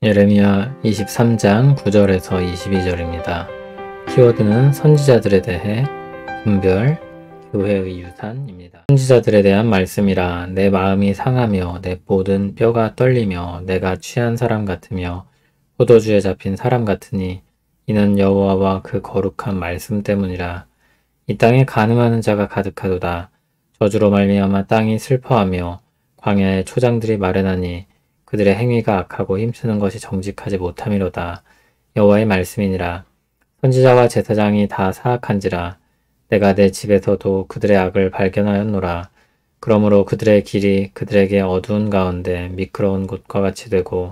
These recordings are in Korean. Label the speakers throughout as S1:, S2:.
S1: 예레미야 23장 9절에서 22절입니다. 키워드는 선지자들에 대해 분별, 교회의 유산입니다. 선지자들에 대한 말씀이라. 내 마음이 상하며 내 모든 뼈가 떨리며 내가 취한 사람 같으며 포도주에 잡힌 사람 같으니 이는 여호와와 그 거룩한 말씀 때문이라. 이 땅에 간음하는 자가 가득하도다. 저주로 말미암아 땅이 슬퍼하며 광야의 초장들이 마련하니 그들의 행위가 악하고 힘쓰는 것이 정직하지 못함이로다. 여호와의 말씀이니라. 선지자와 제사장이 다 사악한지라. 내가 내 집에서도 그들의 악을 발견하였노라. 그러므로 그들의 길이 그들에게 어두운 가운데 미끄러운 곳과 같이 되고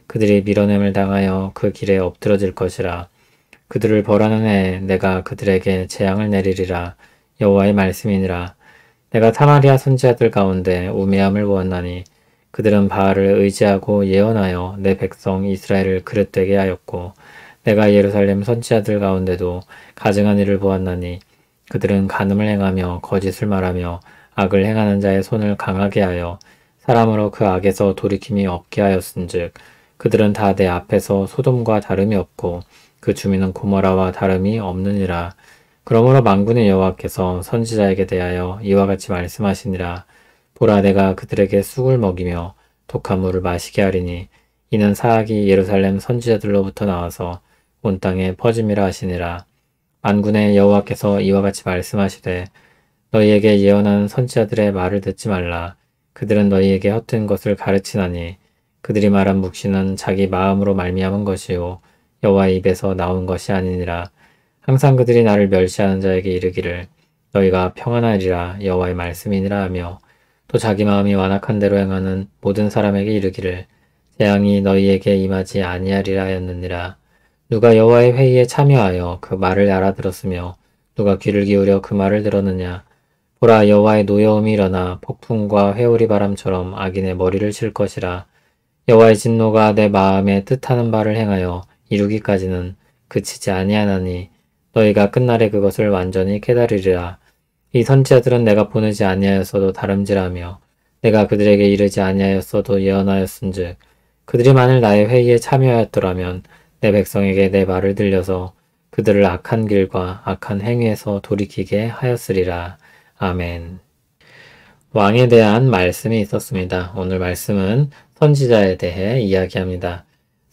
S1: 그들이 밀어냄을 당하여 그 길에 엎드러질 것이라. 그들을 벌하는 해에 내가 그들에게 재앙을 내리리라. 여호와의 말씀이니라. 내가 사마리아 선지자들 가운데 우매함을 보았나니 그들은 바알을 의지하고 예언하여 내 백성 이스라엘을 그릇되게 하였고 내가 예루살렘 선지자들 가운데도 가증한 일을 보았나니 그들은 간음을 행하며 거짓을 말하며 악을 행하는 자의 손을 강하게 하여 사람으로 그 악에서 돌이킴이 없게 하였은즉 그들은 다 내 앞에서 소돔과 다름이 없고 그 주민은 고모라와 다름이 없느니라. 그러므로 만군의 여호와께서 선지자에게 대하여 이와 같이 말씀하시니라. 보라, 내가 그들에게 쑥을 먹이며 독한 물을 마시게 하리니 이는 사악이 예루살렘 선지자들로부터 나와서 온 땅에 퍼짐이라 하시니라. 만군의 여호와께서 이와 같이 말씀하시되 너희에게 예언하는 선지자들의 말을 듣지 말라. 그들은 너희에게 헛된 것을 가르치나니 그들이 말한 묵시는 자기 마음으로 말미암은 것이요 여호와의 입에서 나온 것이 아니니라. 항상 그들이 나를 멸시하는 자에게 이르기를 너희가 평안하리라 여호와의 말씀이니라 하며 또 자기 마음이 완악한 대로 행하는 모든 사람에게 이르기를 재앙이 너희에게 임하지 아니하리라 하였느니라. 누가 여호와의 회의에 참여하여 그 말을 알아들었으며 누가 귀를 기울여 그 말을 들었느냐. 보라, 여호와의 노여움이 일어나 폭풍과 회오리 바람처럼 악인의 머리를 칠 것이라. 여호와의 진노가 내 마음에 뜻하는 바를 행하여 이루기까지는 그치지 아니하나니 너희가 끝날에 그것을 완전히 깨달으리라. 이 선지자들은 내가 보내지 아니하였어도 다름질하며 내가 그들에게 이르지 아니하였어도 예언하였은즉 그들이 만일 나의 회의에 참여하였더라면 내 백성에게 내 말을 들려서 그들을 악한 길과 악한 행위에서 돌이키게 하였으리라. 아멘. 왕에 대한 말씀이 있었습니다. 오늘 말씀은 선지자에 대해 이야기합니다.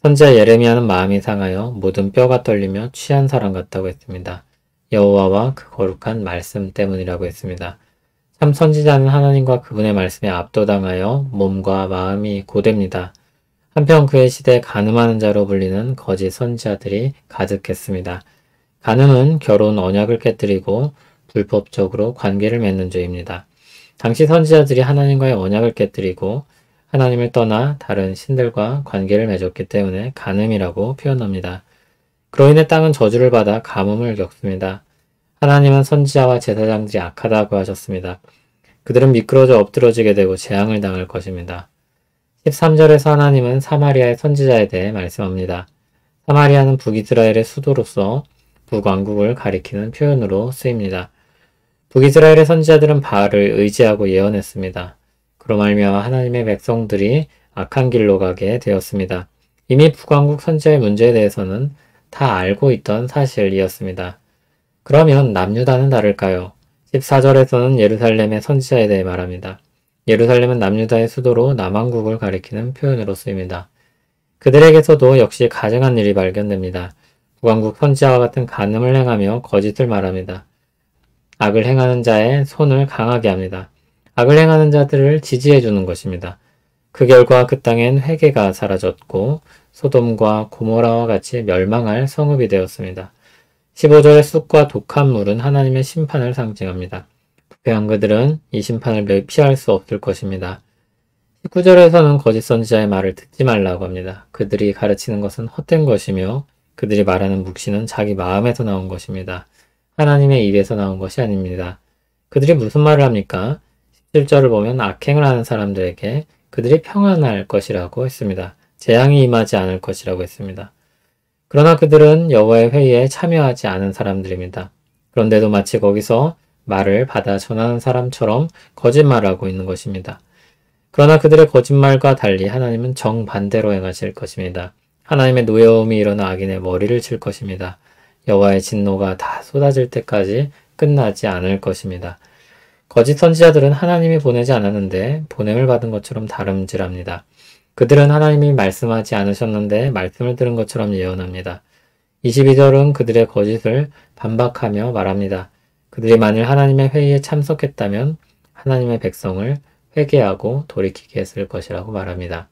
S1: 선지자 예레미야는 마음이 상하여 모든 뼈가 떨리며 취한 사람 같다고 했습니다. 여호와와 그 거룩한 말씀 때문이라고 했습니다. 참 선지자는 하나님과 그분의 말씀에 압도당하여 몸과 마음이 고됩니다. 한편 그의 시대에 간음하는 자로 불리는 거짓 선지자들이 가득했습니다. 간음은 결혼 언약을 깨뜨리고 불법적으로 관계를 맺는 죄입니다. 당시 선지자들이 하나님과의 언약을 깨뜨리고 하나님을 떠나 다른 신들과 관계를 맺었기 때문에 간음이라고 표현합니다. 그로 인해 땅은 저주를 받아 가뭄을 겪습니다. 하나님은 선지자와 제사장들이 악하다고 하셨습니다. 그들은 미끄러져 엎드러지게 되고 재앙을 당할 것입니다. 13절에서 하나님은 사마리아의 선지자에 대해 말씀합니다. 사마리아는 북이스라엘의 수도로서 북왕국을 가리키는 표현으로 쓰입니다. 북이스라엘의 선지자들은 바알을 의지하고 예언했습니다. 그로 말미암아 하나님의 백성들이 악한 길로 가게 되었습니다. 이미 북왕국 선지자의 문제에 대해서는 다 알고 있던 사실이었습니다. 그러면 남유다는 다를까요? 14절에서는 예루살렘의 선지자에 대해 말합니다. 예루살렘은 남유다의 수도로 남왕국을 가리키는 표현으로 쓰입니다. 그들에게서도 역시 가증한 일이 발견됩니다. 북왕국 선지자와 같은 간음을 행하며 거짓을 말합니다. 악을 행하는 자의 손을 강하게 합니다. 악을 행하는 자들을 지지해 주는 것입니다. 그 결과 그 땅엔 회개가 사라졌고 소돔과 고모라와 같이 멸망할 성읍이 되었습니다. 15절의 쑥과 독한 물은 하나님의 심판을 상징합니다. 부패한 그들은 이 심판을 피할 수 없을 것입니다. 19절에서는 거짓 선지자의 말을 듣지 말라고 합니다. 그들이 가르치는 것은 헛된 것이며 그들이 말하는 묵시는 자기 마음에서 나온 것입니다. 하나님의 입에서 나온 것이 아닙니다. 그들이 무슨 말을 합니까? 17절을 보면 악행을 하는 사람들에게 그들이 평안할 것이라고 했습니다. 재앙이 임하지 않을 것이라고 했습니다. 그러나 그들은 여호와의 회의에 참여하지 않은 사람들입니다. 그런데도 마치 거기서 말을 받아 전하는 사람처럼 거짓말하고 있는 것입니다. 그러나 그들의 거짓말과 달리 하나님은 정반대로 행하실 것입니다. 하나님의 노여움이 일어나 악인의 머리를 칠 것입니다. 여호와의 진노가 다 쏟아질 때까지 끝나지 않을 것입니다. 거짓 선지자들은 하나님이 보내지 않았는데 보냄을 받은 것처럼 다름질합니다. 그들은 하나님이 말씀하지 않으셨는데 말씀을 들은 것처럼 예언합니다. 22절은 그들의 거짓을 반박하며 말합니다. 그들이 만일 하나님의 회의에 참석했다면 하나님의 백성을 회개하고 돌이키게 했을 것이라고 말합니다.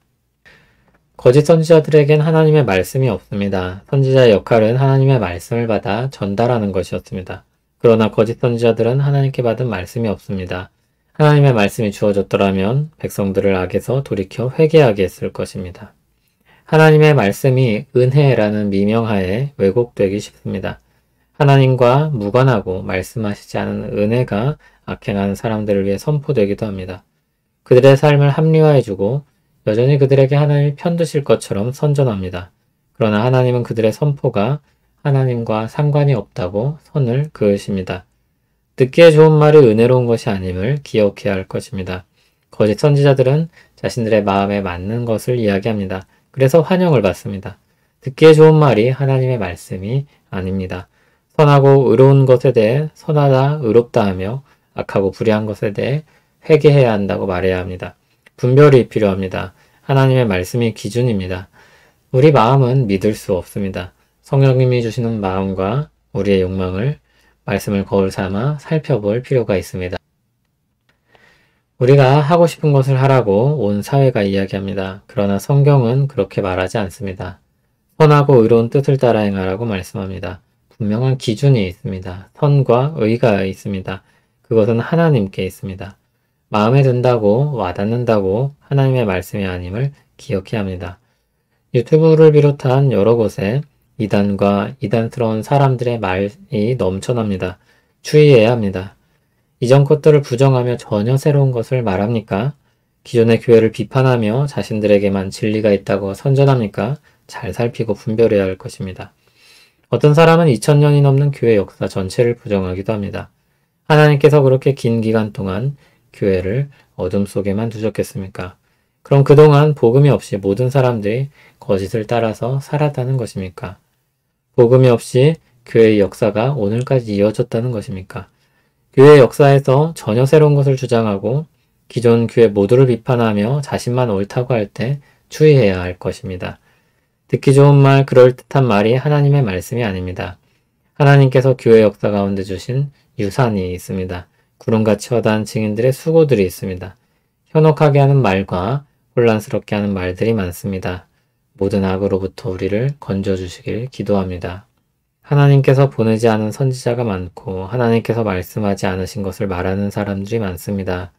S1: 거짓 선지자들에겐 하나님의 말씀이 없습니다. 선지자의 역할은 하나님의 말씀을 받아 전달하는 것이었습니다. 그러나 거짓 선지자들은 하나님께 받은 말씀이 없습니다. 하나님의 말씀이 주어졌더라면 백성들을 악에서 돌이켜 회개하게 했을 것입니다. 하나님의 말씀이 은혜라는 미명하에 왜곡되기 쉽습니다. 하나님과 무관하고 말씀하시지 않은 은혜가 악행하는 사람들을 위해 선포되기도 합니다. 그들의 삶을 합리화해주고 여전히 그들에게 하나님이 편드실 것처럼 선전합니다. 그러나 하나님은 그들의 선포가 하나님과 상관이 없다고 선을 그으십니다. 듣기에 좋은 말이 은혜로운 것이 아님을 기억해야 할 것입니다. 거짓 선지자들은 자신들의 마음에 맞는 것을 이야기합니다. 그래서 환영을 받습니다. 듣기에 좋은 말이 하나님의 말씀이 아닙니다. 선하고 의로운 것에 대해 선하다, 의롭다 하며 악하고 불의한 것에 대해 회개해야 한다고 말해야 합니다. 분별이 필요합니다. 하나님의 말씀이 기준입니다. 우리 마음은 믿을 수 없습니다. 성령님이 주시는 마음과 우리의 욕망을 말씀을 거울 삼아 살펴볼 필요가 있습니다. 우리가 하고 싶은 것을 하라고 온 사회가 이야기합니다. 그러나 성경은 그렇게 말하지 않습니다. 선하고 의로운 뜻을 따라 행하라고 말씀합니다. 분명한 기준이 있습니다. 선과 의가 있습니다. 그것은 하나님께 있습니다. 마음에 든다고 와닿는다고 하나님의 말씀이 아님을 기억해야 합니다. 유튜브를 비롯한 여러 곳에 이단과 이단스러운 사람들의 말이 넘쳐납니다. 주의해야 합니다. 이전 것들을 부정하며 전혀 새로운 것을 말합니까? 기존의 교회를 비판하며 자신들에게만 진리가 있다고 선전합니까? 잘 살피고 분별해야 할 것입니다. 어떤 사람은 2000년이 넘는 교회 역사 전체를 부정하기도 합니다. 하나님께서 그렇게 긴 기간 동안 교회를 어둠 속에만 두셨겠습니까? 그럼 그동안 복음이 없이 모든 사람들이 거짓을 따라서 살았다는 것입니까? 복음이 없이 교회의 역사가 오늘까지 이어졌다는 것입니까? 교회의 역사에서 전혀 새로운 것을 주장하고 기존 교회 모두를 비판하며 자신만 옳다고 할 때 주의해야 할 것입니다. 듣기 좋은 말, 그럴듯한 말이 하나님의 말씀이 아닙니다. 하나님께서 교회 역사 가운데 주신 유산이 있습니다. 구름같이 허다한 증인들의 수고들이 있습니다. 현혹하게 하는 말과 혼란스럽게 하는 말들이 많습니다. 모든 악으로부터 우리를 건져주시길 기도합니다. 하나님께서 보내지 않은 선지자가 많고 하나님께서 말씀하지 않으신 것을 말하는 사람들이 많습니다.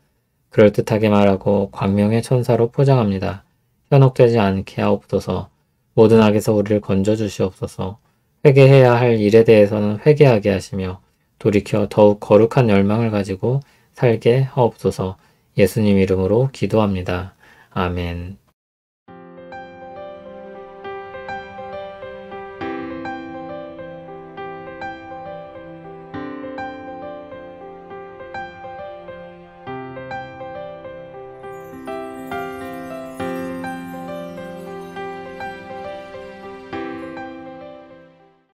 S1: 그럴듯하게 말하고 광명의 천사로 포장합니다. 현혹되지 않게 하옵소서. 모든 악에서 우리를 건져주시옵소서. 회개해야 할 일에 대해서는 회개하게 하시며 돌이켜 더욱 거룩한 열망을 가지고 살게 하옵소서. 예수님 이름으로 기도합니다. 아멘.